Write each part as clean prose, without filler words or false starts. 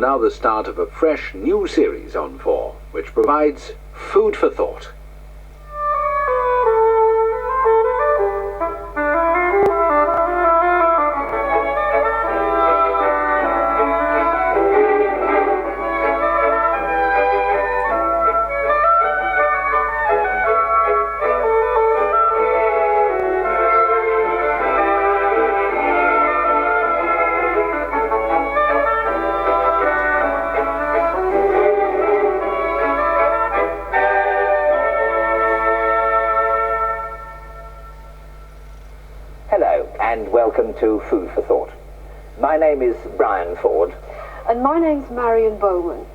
now the start of a fresh new series on 4, which provides food for thought. And welcome to Food for Thought. My name is Brian Ford. And my name's Marion Bowman.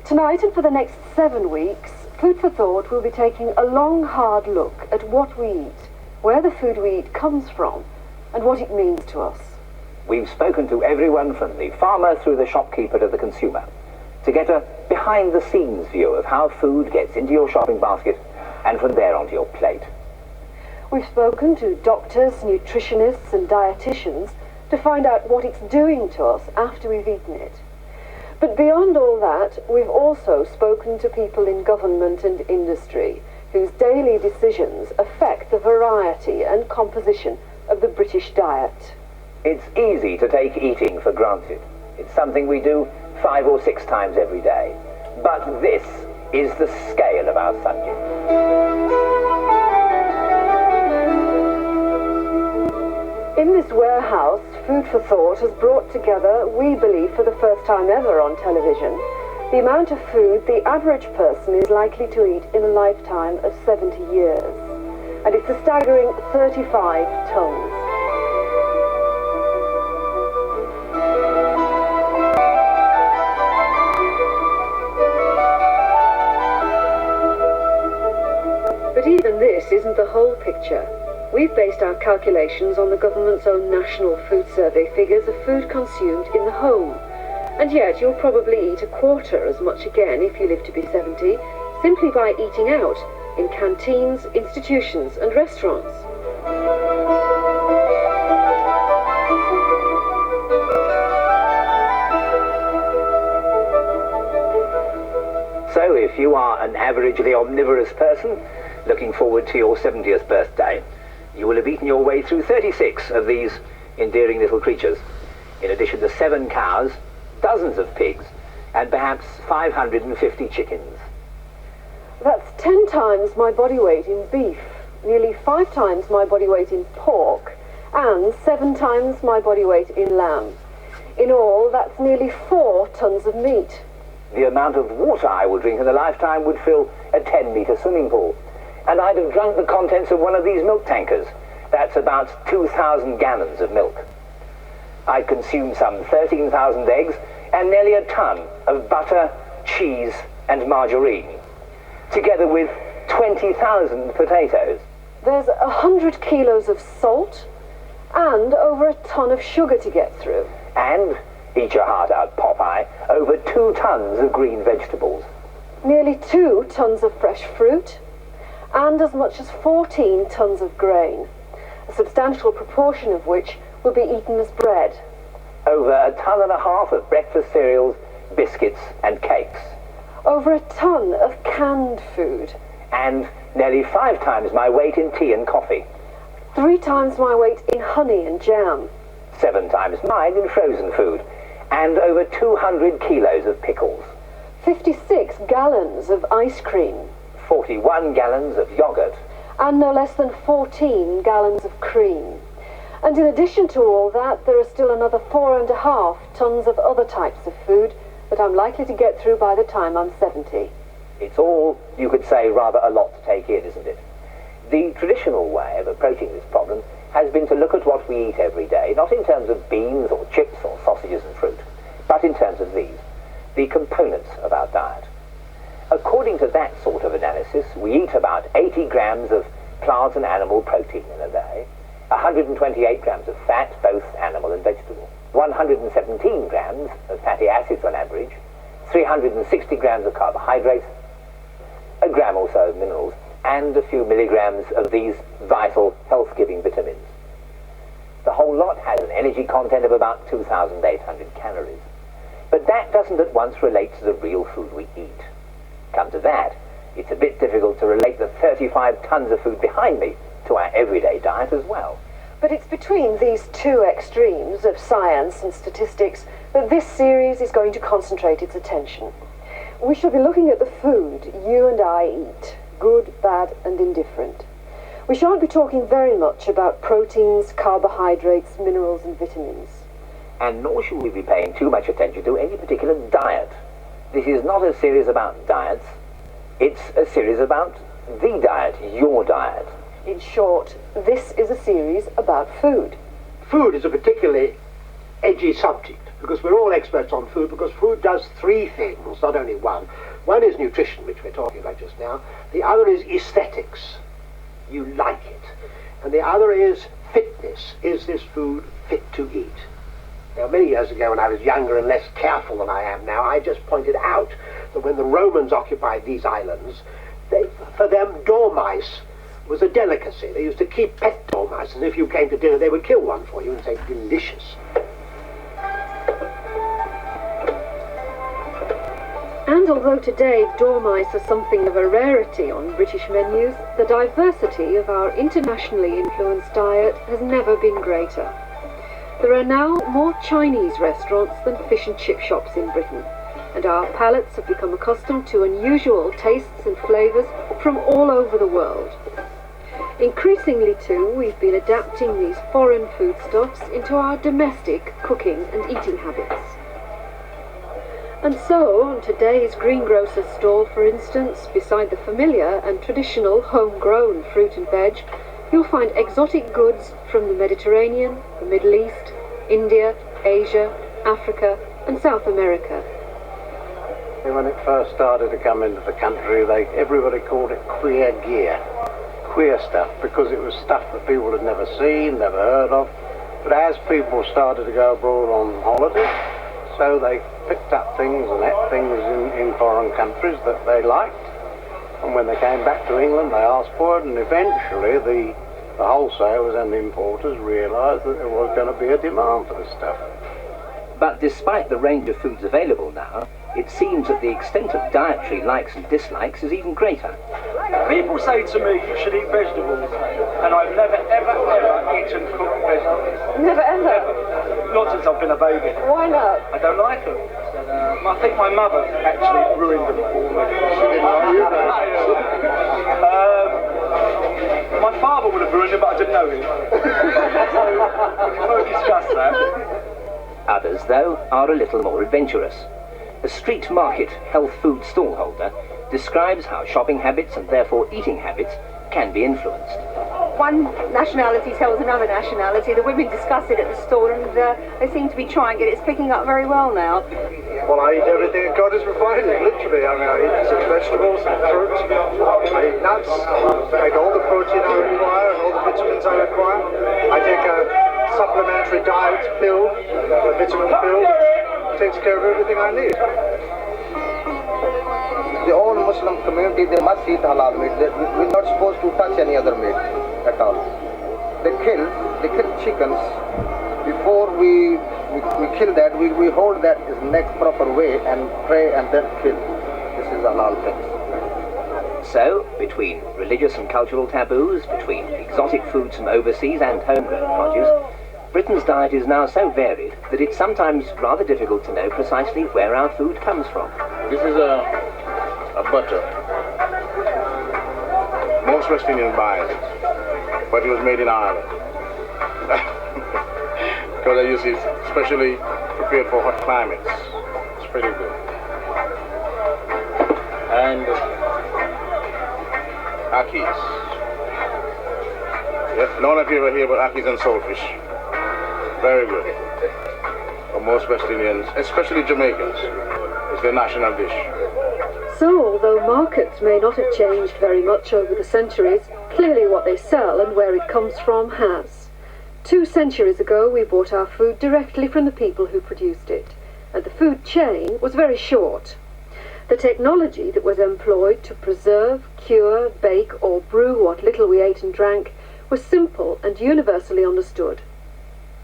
Tonight and for the next 7 weeks, Food for Thought will be taking a long, hard look at what we eat, where the food we eat comes from, and what it means to us. We've spoken to everyone from the farmer through the shopkeeper to the consumer to get a behind-the-scenes view of how food gets into your shopping basket and from there onto your plate. We've spoken to doctors, nutritionists and dietitians to find out what it's doing to us after we've eaten it. But beyond all that, we've also spoken to people in government and industry whose daily decisions affect the variety and composition of the British diet. It's easy to take eating for granted. It's something we do 5 or 6 times every day. But this is the scale of our subject. In this warehouse, Food for Thought has brought together, we believe for the first time ever on television, the amount of food the average person is likely to eat in a lifetime of 70 years. And it's a staggering 35 tons. But even this isn't the whole picture. We've based our calculations on the government's own National Food Survey figures of food consumed in the home. And yet you'll probably eat a quarter as much again if you live to be 70, simply by eating out in canteens, institutions and restaurants. So if you are an averagely omnivorous person looking forward to your 70th birthday, you will have eaten your way through 36 of these endearing little creatures, in addition to 7 cows, dozens of pigs, and perhaps 550 chickens. That's 10 times my body weight in beef, nearly 5 times my body weight in pork, and 7 times my body weight in lamb. In all, that's nearly 4 tons of meat. The amount of water I would drink in a lifetime would fill a 10-metre swimming pool. And I'd have drunk the contents of one of these milk tankers. That's about 2,000 gallons of milk. I'd consume some 13,000 eggs and nearly a ton of butter, cheese and margarine, together with 20,000 potatoes. There's 100 kilos of salt and over a ton of sugar to get through. And, eat your heart out, Popeye, over 2 tons of green vegetables. Nearly 2 tons of fresh fruit, and as much as 14 tons of grain, a substantial proportion of which will be eaten as bread. Over 1.5 tons of breakfast cereals, biscuits and cakes. Over a ton of canned food. And nearly 5 times my weight in tea and coffee. 3 times my weight in honey and jam. 7 times mine in frozen food. And over 200 kilos of pickles. 56 gallons of ice cream. 41 gallons of yogurt. And no less than 14 gallons of cream. And in addition to all that, there are still another 4.5 tons of other types of food that I'm likely to get through by the time I'm 70. It's all, you could say, rather a lot to take in, isn't it? The traditional way of approaching this problem has been to look at what we eat every day, not in terms of beans or chips or sausages and fruit, but in terms of these, the components of our diet. According to that sort of analysis, we eat about 80 grams of plant and animal protein in a day, 128 grams of fat, both animal and vegetable, 117 grams of fatty acids on average, 360 grams of carbohydrates, a gram or so of minerals, and a few milligrams of these vital health-giving vitamins. The whole lot has an energy content of about 2,800 calories. But that doesn't at once relate to the real food we eat. Come to that, it's a bit difficult to relate the 35 tons of food behind me to our everyday diet as well. But it's between these two extremes of science and statistics that this series is going to concentrate its attention. We shall be looking at the food you and I eat, good, bad and indifferent. We shan't be talking very much about proteins, carbohydrates, minerals and vitamins. And nor should we be paying too much attention to any particular diet. This is not a series about diets, it's a series about the diet, your diet. In short, this is a series about food. Food is a particularly edgy subject because we're all experts on food, because food does three things, not only one. One is nutrition, which we're talking about just now. The other is aesthetics. You like it. And the other is fitness. Is this food fit to eat? Now, many years ago, when I was younger and less careful than I am now, I just pointed out that when the Romans occupied these islands, for them, dormice was a delicacy. They used to keep pet dormice, and if you came to dinner, they would kill one for you and say, delicious. And although today dormice are something of a rarity on British menus, the diversity of our internationally influenced diet has never been greater. There are now more Chinese restaurants than fish and chip shops in Britain, and our palates have become accustomed to unusual tastes and flavours from all over the world. Increasingly too, we've been adapting these foreign foodstuffs into our domestic cooking and eating habits. And so, on today's greengrocer's stall, for instance, beside the familiar and traditional homegrown fruit and veg, you'll find exotic goods from the Mediterranean, the Middle East, India, Asia, Africa and South America. When it first started to come into the country, everybody called it queer gear. Queer stuff, because it was stuff that people had never seen, never heard of. But as people started to go abroad on holiday, so they picked up things and ate things in foreign countries that they liked. And when they came back to England, they asked for it, and eventually the wholesalers and the importers realised that there was going to be a demand for this stuff. But despite the range of foods available now, it seems that the extent of dietary likes and dislikes is even greater. People say to me, you should eat vegetables, and I've never, ever, ever eaten cooked vegetables. Never ever? Never. Not since I've been a baby. Why not? I don't like them. I think my mother actually ruined them for me. She didn't like you, my father would have ruined them, but I didn't know him. So, we won't discuss that. Others, though, are a little more adventurous. A street market health food stallholder describes how shopping habits and therefore eating habits can be influenced. One nationality tells another nationality. The women discuss it at the store, and they seem to be trying it. It's picking up very well now. Well, I eat everything that God has provided, literally. I mean, I eat some vegetables and fruit. I eat nuts. I get all the protein I require and all the vitamins I require. I take a supplementary diet pill, a vitamin pill, which takes care of everything I need. The whole Muslim community, they must eat halal meat. We're not supposed to touch any other meat at all. They kill chickens. Before we kill that, we hold that his neck proper way and pray and then kill. This is halal thing. So, between religious and cultural taboos, between exotic foods from overseas and homegrown produce, Britain's diet is now so varied that it's sometimes rather difficult to know precisely where our food comes from. This is a butter. Most West Indians buy it, but it was made in Ireland. Because I use it specially prepared for hot climates. It's pretty good. And akis. Yep, none of you ever hear about akis and saltfish. Very good. For most West Indians, especially Jamaicans, it's their national dish. So, although markets may not have changed very much over the centuries, clearly what they sell and where it comes from has. 2 centuries ago, we bought our food directly from the people who produced it, and the food chain was very short. The technology that was employed to preserve, cure, bake or brew what little we ate and drank was simple and universally understood.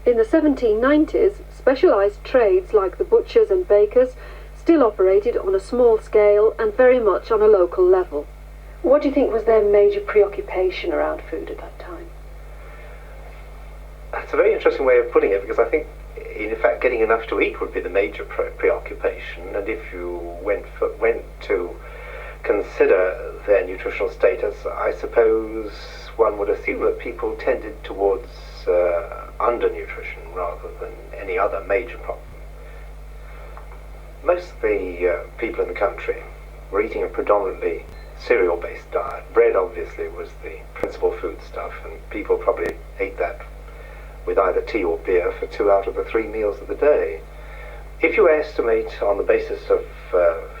In the 1790s, specialised trades like the butchers and bakers still operated on a small scale and very much on a local level. What do you think was their major preoccupation around food at that time? That's a very interesting way of putting it, because I think, in fact, getting enough to eat would be the major preoccupation, and if you went to consider their nutritional status, I suppose one would assume that people tended towards undernutrition rather than any other major problem. Most of the people in the country were eating a predominantly cereal-based diet. Bread obviously was the principal foodstuff, and people probably ate that with either tea or beer for 2 out of the 3 meals of the day. If you estimate on the basis of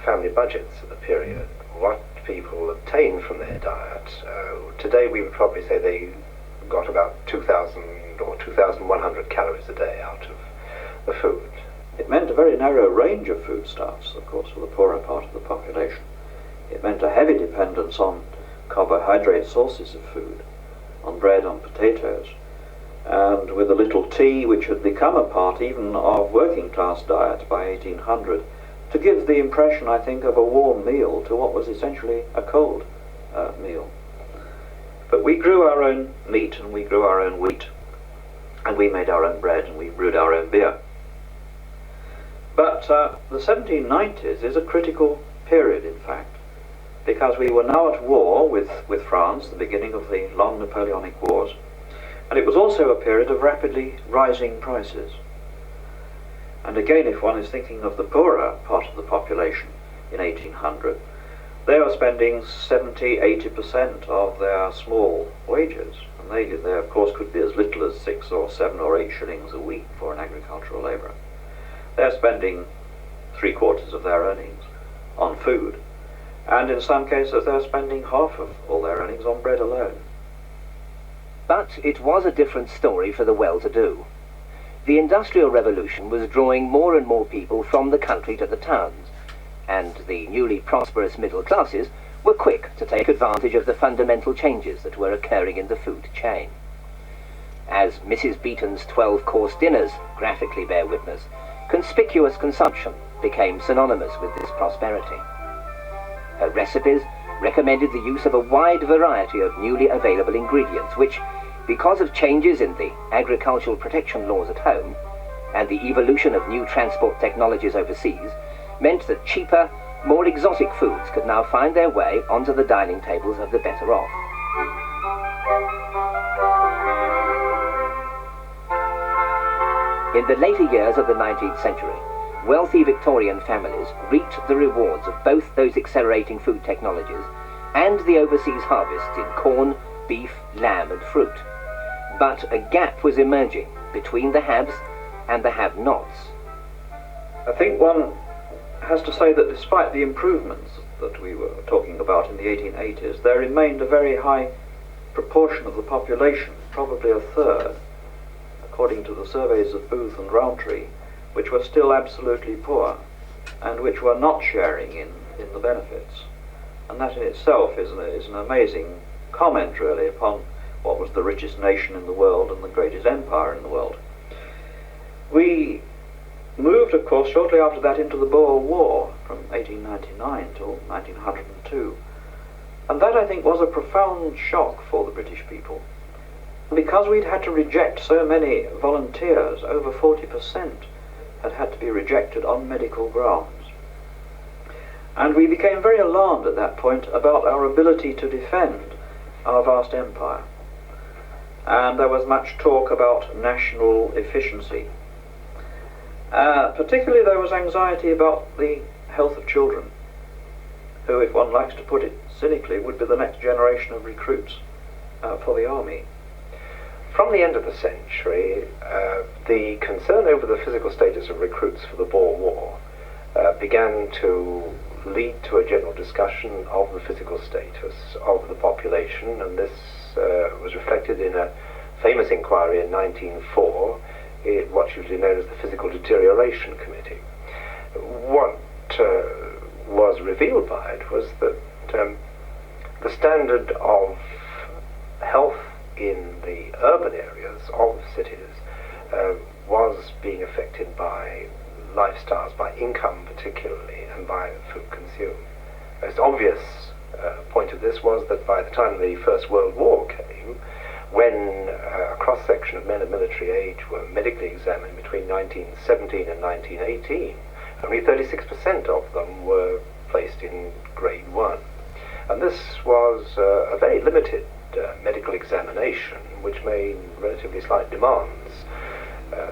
family budgets of the period what people obtained from their diet, today we would probably say they got about 2,000 or 2,100 calories a day out of the food. It meant a very narrow range of foodstuffs, of course, for the poorer part of the population. It meant a heavy dependence on carbohydrate sources of food, on bread, on potatoes, and with a little tea, which had become a part even of working class diet by 1800, to give the impression, I think, of a warm meal to what was essentially a cold meal. But we grew our own meat and we grew our own wheat, and we made our own bread and we brewed our own beer. But the 1790s is a critical period, in fact, because we were now at war with France, the beginning of the long Napoleonic Wars, and it was also a period of rapidly rising prices. And again, if one is thinking of the poorer part of the population in 1800, they were spending 70–80% of their small wages, and they of course could be as little as 6 or 7 or 8 shillings a week for an agricultural labourer. They're spending 3/4 of their earnings on food, and in some cases they're spending half of all their earnings on bread alone. But it was a different story for the well-to-do. The Industrial Revolution was drawing more and more people from the country to the towns, and the newly prosperous middle classes were quick to take advantage of the fundamental changes that were occurring in the food chain. As Mrs. Beeton's 12-course dinners graphically bear witness, conspicuous consumption became synonymous with this prosperity. Her recipes recommended the use of a wide variety of newly available ingredients, which, because of changes in the agricultural protection laws at home and the evolution of new transport technologies overseas, meant that cheaper, more exotic foods could now find their way onto the dining tables of the better off. In the later years of the 19th century, wealthy Victorian families reaped the rewards of both those accelerating food technologies and the overseas harvests in corn, beef, lamb and fruit. But a gap was emerging between the haves and the have-nots. I think one has to say that despite the improvements that we were talking about in the 1880s, there remained a very high proportion of the population, probably a third, according to the surveys of Booth and Rowntree, which were still absolutely poor and which were not sharing in the benefits. And that in itself is an amazing comment, really, upon what was the richest nation in the world and the greatest empire in the world. We moved, of course, shortly after that into the Boer War from 1899 till 1902. And that, I think, was a profound shock for the British people. Because we'd had to reject so many volunteers, over 40% had to be rejected on medical grounds. And we became very alarmed at that point about our ability to defend our vast empire. And there was much talk about national efficiency. Particularly there was anxiety about the health of children, who, if one likes to put it cynically, would be the next generation of recruits for the army. From the end of the century, the concern over the physical status of recruits for the Boer War began to lead to a general discussion of the physical status of the population, and this was reflected in a famous inquiry in 1904, what's usually known as the Physical Deterioration Committee. What was revealed by it was that the standard of health in the urban areas of cities being affected by lifestyles, by income particularly, and by food consumed. The most obvious point of this was that by the time the First World War came, when a cross-section of men of military age were medically examined between 1917 and 1918, only 36% of them were placed in grade 1. And this was a very limited medical examination, which made relatively slight demands.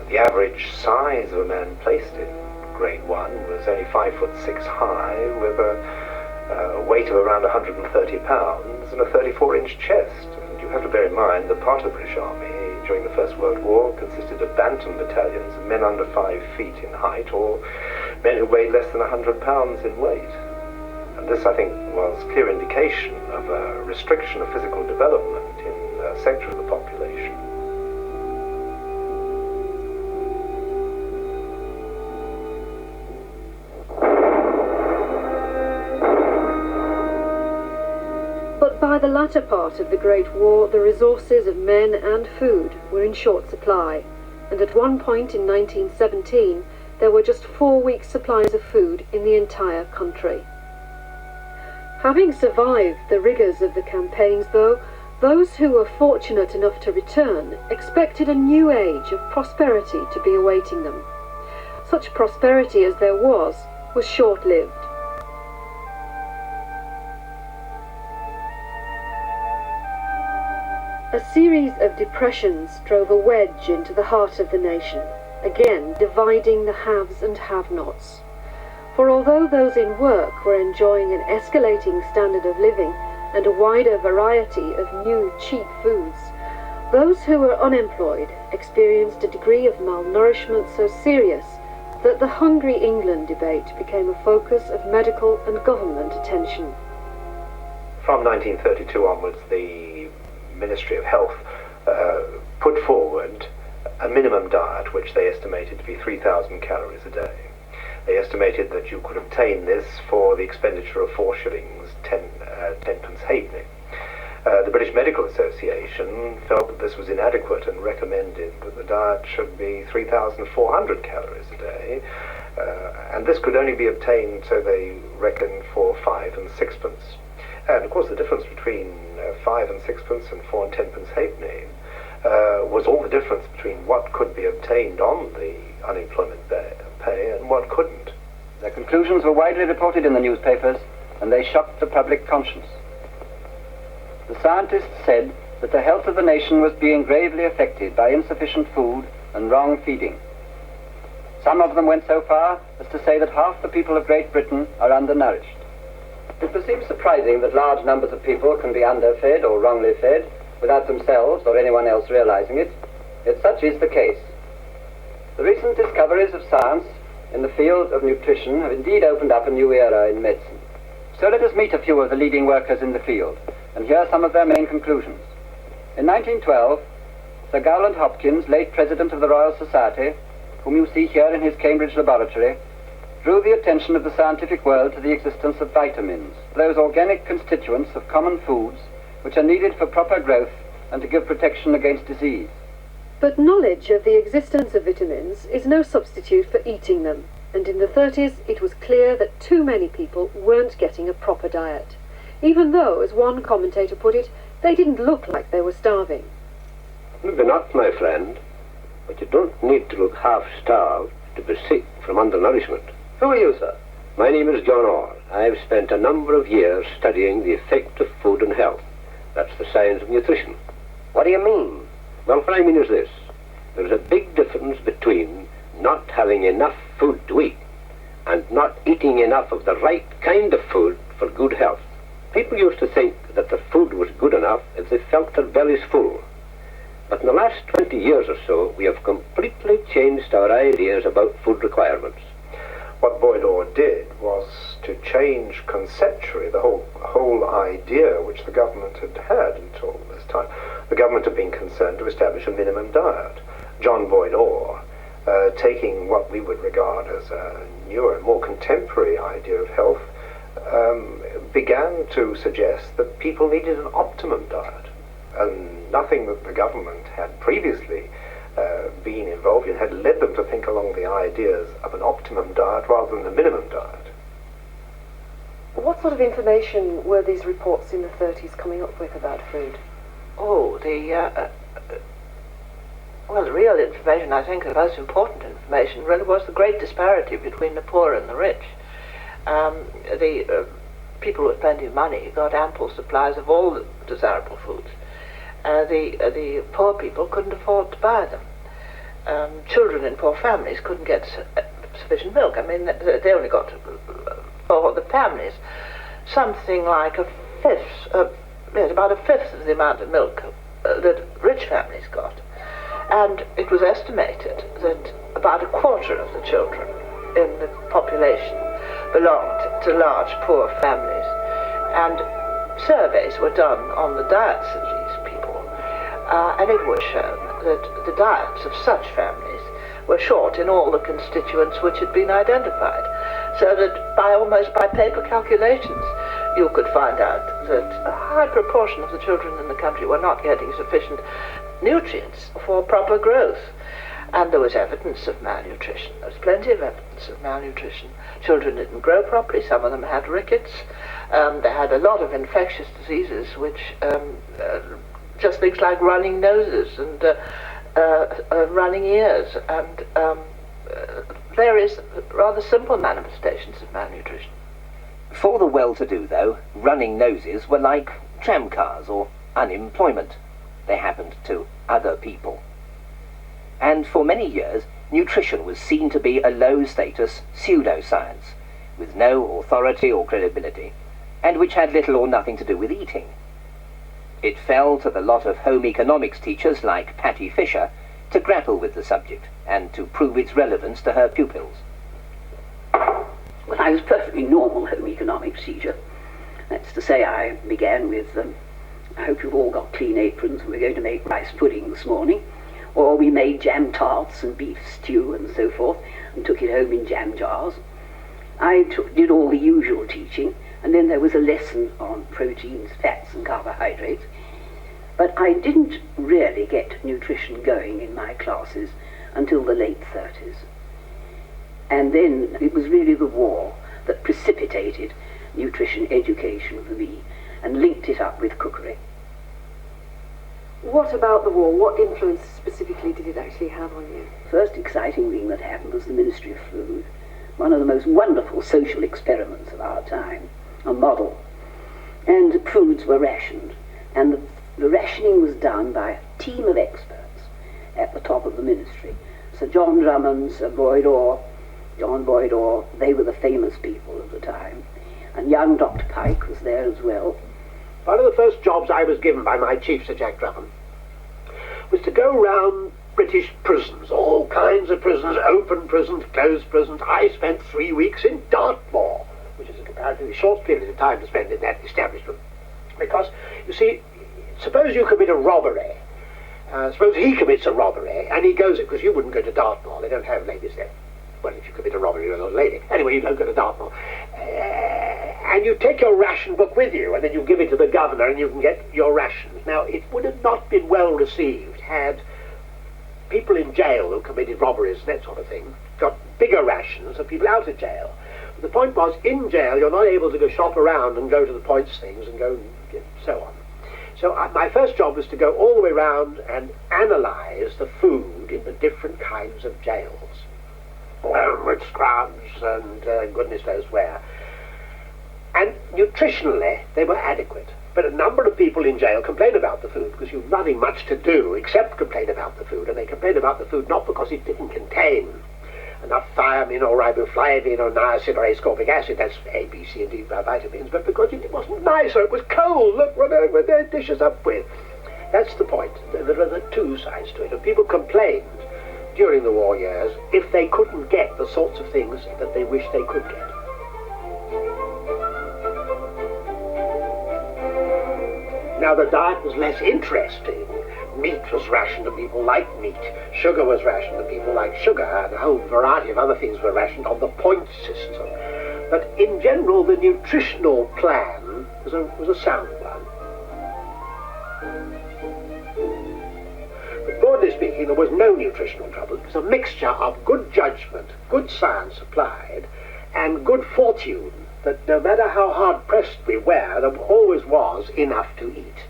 The average size of a man placed in grade 1 was only 5'6" high, with a weight of around 130 pounds and a 34-inch chest. And you have to bear in mind that part of the British Army during the First World War consisted of bantam battalions of men under 5 feet in height, or men who weighed less than 100 pounds in weight. And this, I think, was clear indication of a restriction of physical development in a sector of the population. But by the latter part of the Great War, the resources of men and food were in short supply, and at one point in 1917, there were just 4 weeks' supplies of food in the entire country. Having survived the rigours of the campaigns, though, those who were fortunate enough to return expected a new age of prosperity to be awaiting them. Such prosperity as there was short-lived. A series of depressions drove a wedge into the heart of the nation, again dividing the haves and have-nots. For although those in work were enjoying an escalating standard of living and a wider variety of new, cheap foods, those who were unemployed experienced a degree of malnourishment so serious that the Hungry England debate became a focus of medical and government attention. From 1932 onwards, the Ministry of Health put forward a minimum diet which they estimated to be 3,000 calories a day. They estimated that you could obtain this for the expenditure of 4 shillings 10 halfpenny. The British Medical Association felt that this was inadequate and recommended that the diet should be 3,400 calories a day, and this could only be obtained, so they reckoned, for 5 and 6 pence. And of course the difference between 5 and 6 pence and 4 and 10 pence halfpenny was all the difference between what could be obtained on the unemployment pay and what couldn't. Their conclusions were widely reported in the newspapers, and they shocked the public conscience. The scientists said that the health of the nation was being gravely affected by insufficient food and wrong feeding. Some of them went so far as to say that half the people of Great Britain are undernourished. It would seem surprising that large numbers of people can be underfed or wrongly fed without themselves or anyone else realizing it, yet such is the case. The recent discoveries of science in the field of nutrition have indeed opened up a new era in medicine. So let us meet a few of the leading workers in the field and hear some of their main conclusions. In 1912, Sir Gowland Hopkins, late President of the Royal Society, whom you see here in his Cambridge laboratory, drew the attention of the scientific world to the existence of vitamins, those organic constituents of common foods which are needed for proper growth and to give protection against disease. But knowledge of the existence of vitamins is no substitute for eating them, and in the 30s it was clear that too many people weren't getting a proper diet, even though, as one commentator put it, they didn't look like they were starving. Maybe not, my friend, but you don't need to look half-starved to be sick from undernourishment. Who are you, sir? My name is John Orr. I've spent a number of years studying the effect of food on health. That's the science of nutrition. What do you mean? Well, what I mean is this. There's a big difference between not having enough food to eat and not eating enough of the right kind of food for good health. People used to think that the food was good enough if they felt their bellies full. But in the last 20 years or so, we have completely changed our ideas about food requirements. What Boyd Orr did was to change conceptually the whole idea which the government had had until this time. The government had been concerned to establish a minimum diet. John Boyd Orr, taking what we would regard as a newer, more contemporary idea of health, began to suggest that people needed an optimum diet. And nothing that the government had previously been involved in had led them to think along the ideas of an optimum diet rather than a minimum diet. What sort of information were these reports in the 30s coming up with about food? Oh, well, the real information, I think, the most important information really was the great disparity between the poor and the rich. The people with plenty of money got ample supplies of all the desirable foods. The poor people couldn't afford to buy them. Children in poor families couldn't get sufficient milk. I mean, they only got, for the families, something like a fifth, about a fifth of the amount of milk that rich families got. And it was estimated that about a quarter of the children in the population belonged to large poor families. And surveys were done on the diets of these people, and it was shown that the diets of such families were short in all the constituents which had been identified, so that almost by paper calculations you could find out that a high proportion of the children in the country were not getting sufficient nutrients for proper growth. And there was evidence of malnutrition. There was plenty of evidence of malnutrition. Children didn't grow properly. Some of them had rickets. They had a lot of infectious diseases, which just things like running noses and running ears and various rather simple manifestations of malnutrition. For the well-to-do, though, running noses were like tram cars or unemployment. They happened to other people. And for many years, nutrition was seen to be a low-status pseudoscience, with no authority or credibility, and which had little or nothing to do with eating. It fell to the lot of home economics teachers like Patty Fisher to grapple with the subject and to prove its relevance to her pupils. Well, I was a perfectly normal home economics teacher. That's to say, I began with, I hope you've all got clean aprons, we're going to make rice pudding this morning. Or we made jam tarts and beef stew and so forth, and took it home in jam jars. I did all the usual teaching, and then there was a lesson on proteins, fats and carbohydrates. But I didn't really get nutrition going in my classes until the late 30s. And then it was really the war that precipitated nutrition education for me and linked it up with cookery. What about the war? What influence specifically did it actually have on you? First exciting thing that happened was the Ministry of Food, one of the most wonderful social experiments of our time, a model. And foods were rationed, and the rationing was done by a team of experts at the top of the ministry. Sir John Drummond, Sir Boyd Orr, John Boyd Orr, they were the famous people of the time. And young Dr. Pike was there as well. One of the first jobs I was given by my chief, Sir Jack Drummond, was to go round British prisons, all kinds of prisons, open prisons, closed prisons. I spent 3 weeks in Dartmoor, which is a comparatively short period of time to spend in that establishment. Because, you see, suppose you commit a robbery. Suppose he commits a robbery, and he goes, because you wouldn't go to Dartmoor, they don't have ladies there. Well, if you commit a robbery, you're not a lady. Anyway, you don't go to Dartmoor. And you take your ration book with you, and then you give it to the governor, and you can get your rations. Now, it would have not been well received had people in jail who committed robberies and that sort of thing got bigger rations than people out of jail. But the point was, in jail, you're not able to go shop around and go to the points things and go and so on. So my first job was to go all the way around and analyse the food in the different kinds of jails. With scrubs and goodness knows where. And nutritionally, they were adequate. But a number of people in jail complain about the food because you've nothing much to do except complain about the food. And they complain about the food not because it didn't contain enough thiamine or riboflavin or niacin or ascorbic acid, that's A, B, C and D vitamins, but because it wasn't nice or it was cold. Look what their dishes up with. That's the point. There are the two sides to it. And people complained during the war years if they couldn't get the sorts of things that they wished they could get. Now the diet was less interesting. Meat was rationed and people liked meat. Sugar was rationed and people liked sugar, and a whole variety of other things were rationed on the point system. But in general, the nutritional plan was a sound one. But broadly speaking, there was no nutritional trouble. It was a mixture of good judgment, good science applied, and good fortune, that no matter how hard-pressed we were, there always was enough to eat.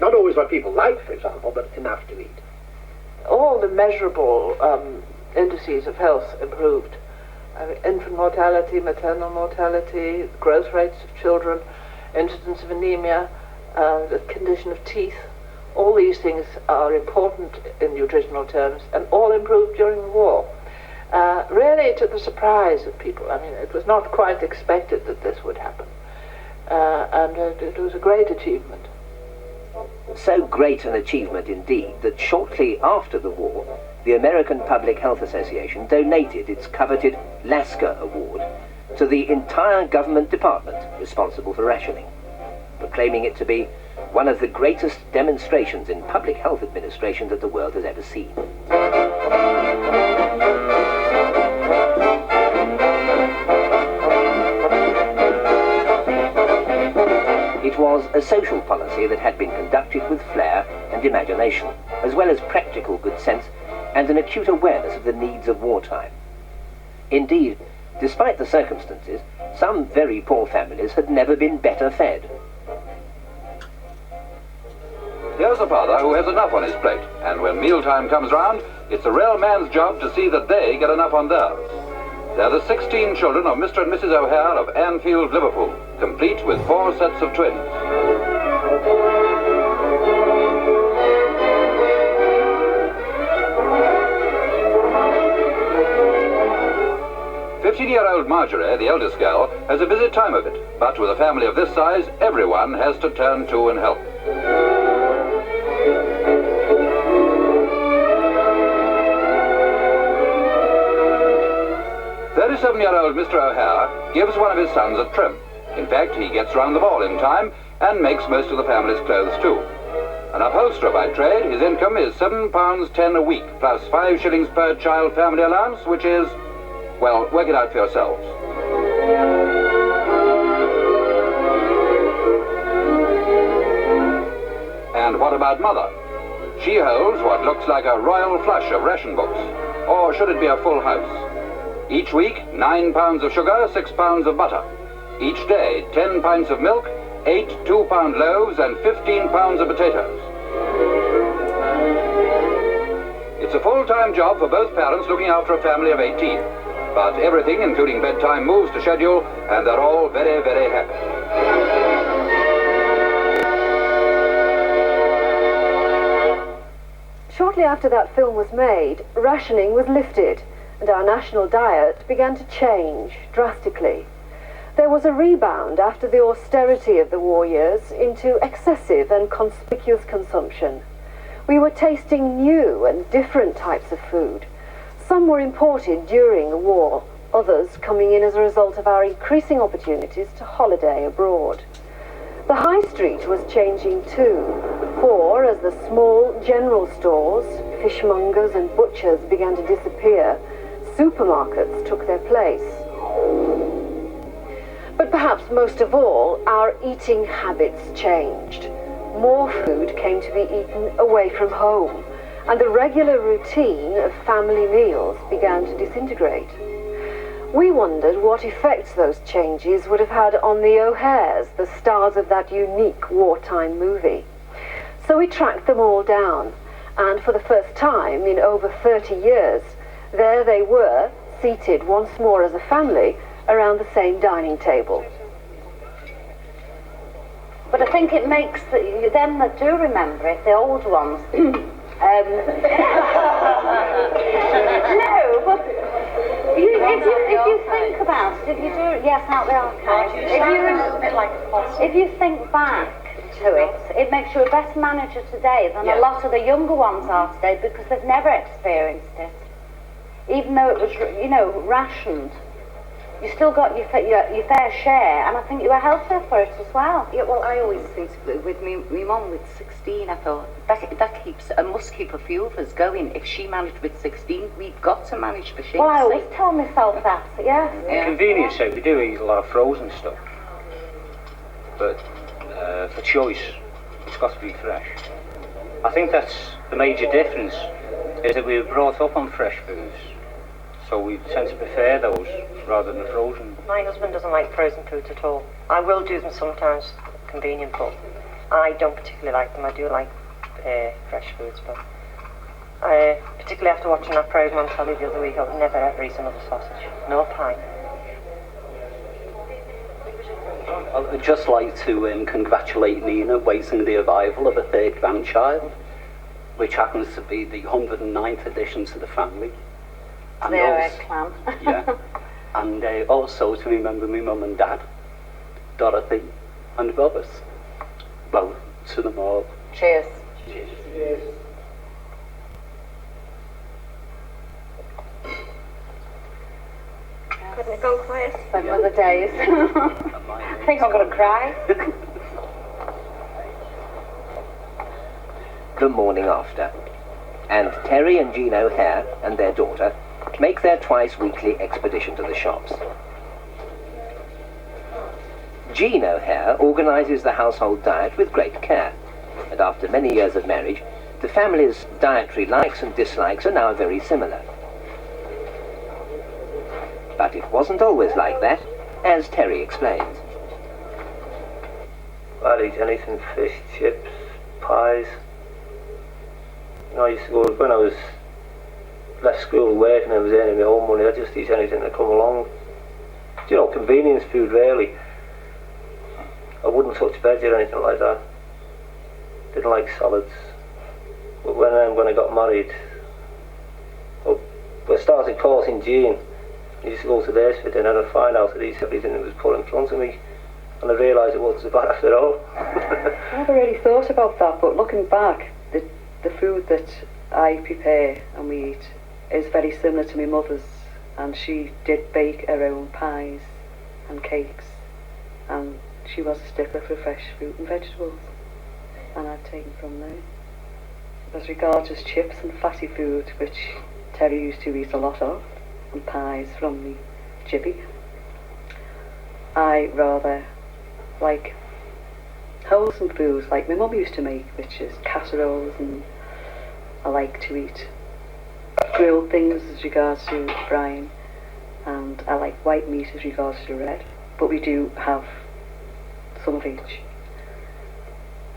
Not always what people like, for example, but enough to eat. All the measurable indices of health improved. Infant mortality, maternal mortality, growth rates of children, incidence of anemia, the condition of teeth. All these things are important in nutritional terms, and all improved during the war. Really to the surprise of people. I mean, it was not quite expected that this would happen. And it was a great achievement. So great an achievement indeed that shortly after the war, the American Public Health Association donated its coveted Lasker Award to the entire government department responsible for rationing, proclaiming it to be one of the greatest demonstrations in public health administration that the world has ever seen. It was a social policy that had been conducted with flair and imagination, as well as practical good sense and an acute awareness of the needs of wartime. Indeed, despite the circumstances, some very poor families had never been better fed. Here's a father who has enough on his plate, and when mealtime comes round, it's the real man's job to see that they get enough on theirs. They're the 16 children of Mr. and Mrs. O'Hare of Anfield, Liverpool, complete with 4 sets of twins. "15-year-old Marjorie, the eldest girl, has a busy time of it, but with a family of this size, everyone has to turn to and help. 37-year-old Mr. O'Hare gives one of his sons a trim. In fact, he gets round the ball in time and makes most of the family's clothes too. An upholsterer by trade, his income is £7.10 a week, plus 5 shillings per child family allowance, which is, well, work it out for yourselves. And what about Mother? She holds what looks like a royal flush of ration books, or should it be a full house? Each week, 9 pounds of sugar, 6 pounds of butter. Each day, 10 pints of milk, 8 2-pound loaves, and 15 pounds of potatoes. It's a full-time job for both parents looking after a family of 18. But everything, including bedtime, moves to schedule, and they're all very, very happy. Shortly after that film was made, rationing was lifted, and our national diet began to change drastically. There was a rebound after the austerity of the war years into excessive and conspicuous consumption. We were tasting new and different types of food. Some were imported during the war, others coming in as a result of our increasing opportunities to holiday abroad. The high street was changing too, for as the small general stores, fishmongers and butchers began to disappear, supermarkets took their place. But perhaps most of all, our eating habits changed. More food came to be eaten away from home, and the regular routine of family meals began to disintegrate. We wondered what effects those changes would have had on the O'Hares, the stars of that unique wartime movie. So we tracked them all down, and for the first time in over 30 years, there they were, seated once more as a family around the same dining table. But I think it makes them that do remember it, the old ones. No, but if you think about it, if you do, yes, out the archive. If you think back to it, it makes you a better manager today than a lot of the younger ones are today, because they've never experienced it. Even though it was, rationed, you still got your fair share, and I think you were healthier for it as well. Yeah, well, I always say with me mum with 16, I thought that must keep a few of us going. If she managed with 16, we've got to manage for Shakespeare. Well, I always tell myself that, yes. For convenience sake, we do eat a lot of frozen stuff, but for choice, it's got to be fresh. I think that's the major difference is that we were brought up on fresh foods, so we tend to prefer those rather than frozen. My husband doesn't like frozen foods at all. I will do them sometimes, convenient, but I don't particularly like them. I do like fresh foods, but particularly after watching that programme on telly the other week, I would never ever eat another sausage, nor pie. I'd just like to congratulate Nina waiting the arrival of a third grandchild, which happens to be the 109th addition to the family. And Their clan. Yeah. And also to remember my mum and dad, Dorothy and Robert. Well, to them all. Cheers. Cheers. Couldn't it go quiet? Some other days. I think I'm going to cry. The morning after, and Terry and Jean O'Hare and their daughter make their twice-weekly expedition to the shops. Jean O'Hare organises the household diet with great care, and after many years of marriage, the family's dietary likes and dislikes are now very similar. But it wasn't always like that, as Terry explains. I'd eat anything, fish, chips, pies. You know, I used to go, when I was left school work and I was earning my own money, I'd just eat anything that come along. You know, convenience food really. I wouldn't touch veg or anything like that. Didn't like salads. But when I got married, I started courting Jean. I used to go to theirs for dinner and find out that eat everything that was put in front of me. And I realised it wasn't so bad after all. I never really thought about that, but looking back, the food that I prepare and we eat is very similar to my mother's, and she did bake her own pies and cakes, and she was a stickler for fresh fruit and vegetables, and I'd taken from there. As regards as chips and fatty food, which Terry used to eat a lot of, and pies from the chippy, I rather like wholesome foods like my mum used to make, which is casseroles, and I like to eat grilled things as regards to frying, and I like white meat as regards to red, but we do have some of each.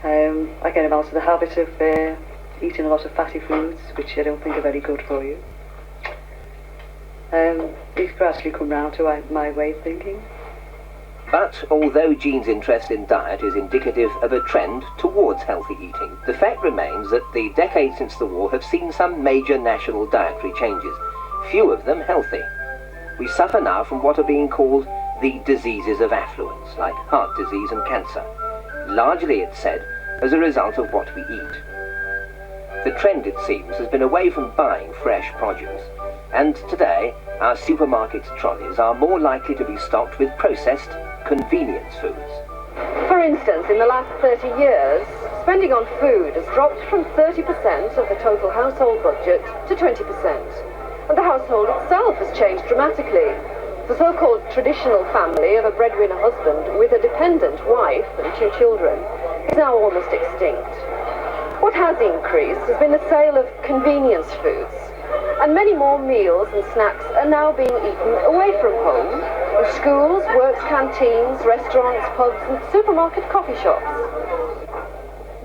I get out of the habit of eating a lot of fatty foods, which I don't think are very good for you. We've gradually come round to my way of thinking. But although Jean's interest in diet is indicative of a trend towards healthy eating, the fact remains that the decades since the war have seen some major national dietary changes, few of them healthy. We suffer now from what are being called the diseases of affluence, like heart disease and cancer, largely, it's said, as a result of what we eat. The trend, it seems, has been away from buying fresh produce, and today our supermarket trolleys are more likely to be stocked with processed convenience foods. For instance, in the last 30 years, spending on food has dropped from 30% of the total household budget to 20%. And the household itself has changed dramatically. The so-called traditional family of a breadwinner husband with a dependent wife and 2 children is now almost extinct. What has increased has been the sale of convenience foods, and many more meals and snacks are now being eaten away from home, in schools, works canteens, restaurants, pubs and supermarket coffee shops.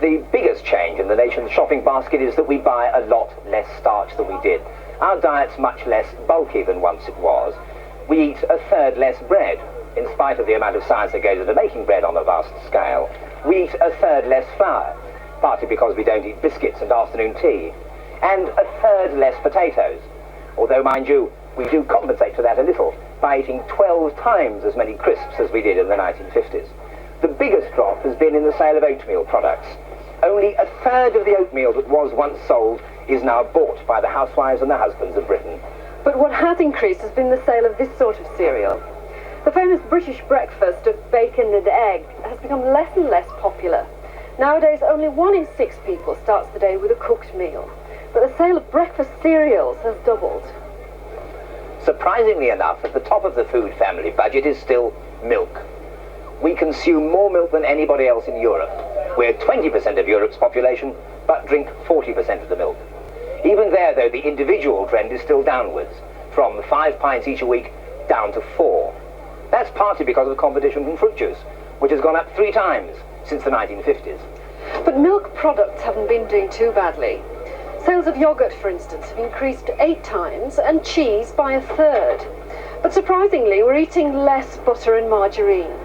The biggest change in the nation's shopping basket is that we buy a lot less starch than we did. Our diet's much less bulky than once it was. We eat a third less bread, in spite of the amount of science that goes into making bread on a vast scale. We eat a third less flour, partly because we don't eat biscuits and afternoon tea, and a third less potatoes. Although, mind you, we do compensate for that a little by eating 12 times as many crisps as we did in the 1950s. The biggest drop has been in the sale of oatmeal products. Only a third of the oatmeal that was once sold is now bought by the housewives and the husbands of Britain. But what has increased has been the sale of this sort of cereal. The famous British breakfast of bacon and egg has become less and less popular. Nowadays, only 1 in 6 people starts the day with a cooked meal. But the sale of breakfast cereals has doubled. Surprisingly enough, at the top of the food family budget is still milk. We consume more milk than anybody else in Europe. We're 20% of Europe's population, but drink 40% of the milk. Even there, though, the individual trend is still downwards, from 5 pints each a week down to 4. That's partly because of competition from fruit juice, which has gone up 3 times since the 1950s. But milk products haven't been doing too badly. Sales of yoghurt, for instance, have increased 8 times, and cheese by 1/3. But surprisingly, we're eating less butter and margarine.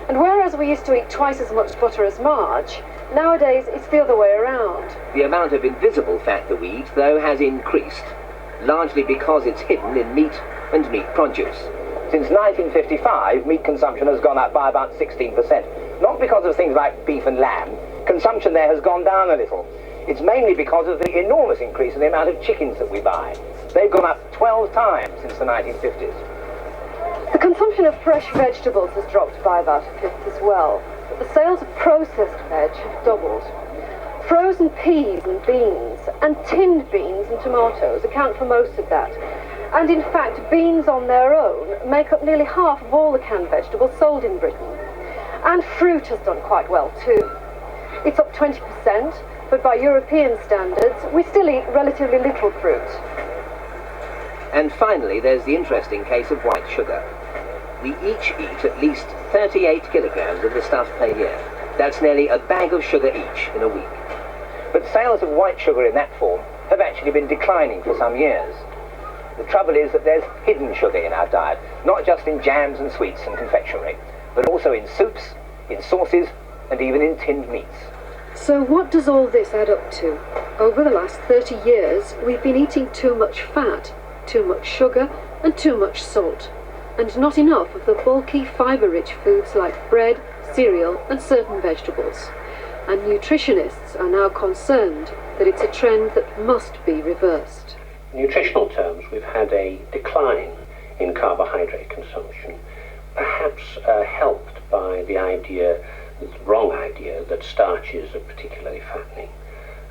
And whereas we used to eat twice as much butter as marge, nowadays it's the other way around. The amount of invisible fat that we eat, though, has increased, largely because it's hidden in meat and meat produce. Since 1955, meat consumption has gone up by about 16%. Not because of things like beef and lamb. Consumption there has gone down a little. It's mainly because of the enormous increase in the amount of chickens that we buy. They've gone up 12 times since the 1950s. The consumption of fresh vegetables has dropped by about 1/5 as well, but the sales of processed veg have doubled. Frozen peas and beans, and tinned beans and tomatoes account for most of that. And in fact, beans on their own make up nearly half of all the canned vegetables sold in Britain. And fruit has done quite well too. It's up 20%, but by European standards, we still eat relatively little fruit. And finally, there's the interesting case of white sugar. We each eat at least 38 kilograms of the stuff per year. That's nearly a bag of sugar each in a week. But sales of white sugar in that form have actually been declining for some years. The trouble is that there's hidden sugar in our diet, not just in jams and sweets and confectionery, but also in soups, in sauces, and even in tinned meats. So what does all this add up to? Over the last 30 years, we've been eating too much fat, too much sugar, and too much salt, and not enough of the bulky, fibre-rich foods like bread, cereal, and certain vegetables. And nutritionists are now concerned that it's a trend that must be reversed. In nutritional terms, we've had a decline in carbohydrate consumption, perhaps helped by the wrong idea that starches are particularly fattening.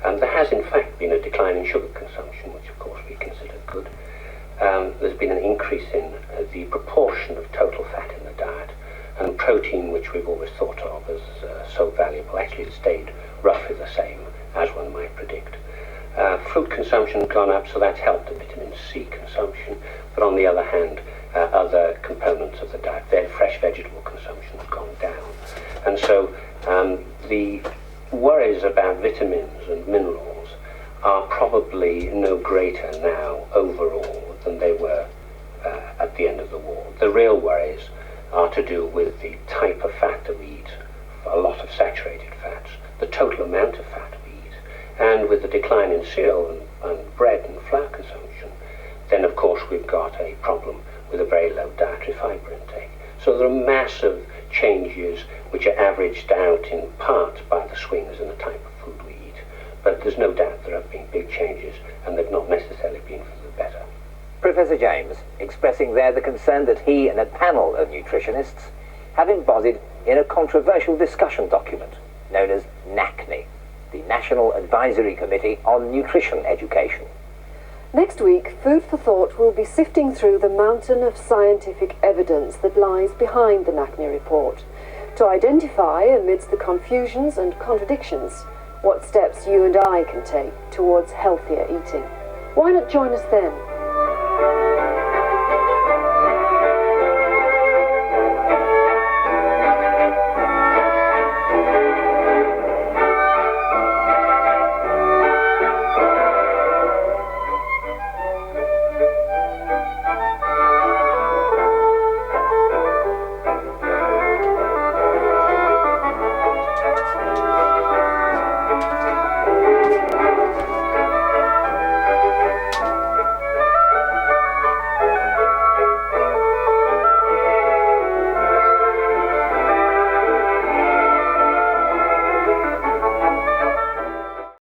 And there has in fact been a decline in sugar consumption, which of course we consider good. There's been an increase in the proportion of total fat in the diet, and protein, which we've always thought of as so valuable, actually has stayed roughly the same as one might predict. Fruit consumption has gone up, so that's helped the vitamin C consumption, but on the other hand, other components of the diet, fresh vegetable consumption has gone down. And so the worries about vitamins and minerals are probably no greater now overall than they were at the end of the war. The real worries are to do with the type of fat that we eat, a lot of saturated fats, the total amount of fat we eat, and with the decline in cereal and bread and flour consumption, then of course we've got a problem with a very low dietary fibre intake. So there are massive changes which are averaged out in part by the swings in the type of food we eat. But there's no doubt there have been big changes, and they've not necessarily been for the better. Professor James expressing there the concern that he and a panel of nutritionists have embodied in a controversial discussion document known as NACNE, the National Advisory Committee on Nutrition Education. Next week, Food for Thought will be sifting through the mountain of scientific evidence that lies behind the NACNE report to identify, amidst the confusions and contradictions, what steps you and I can take towards healthier eating. Why not join us then?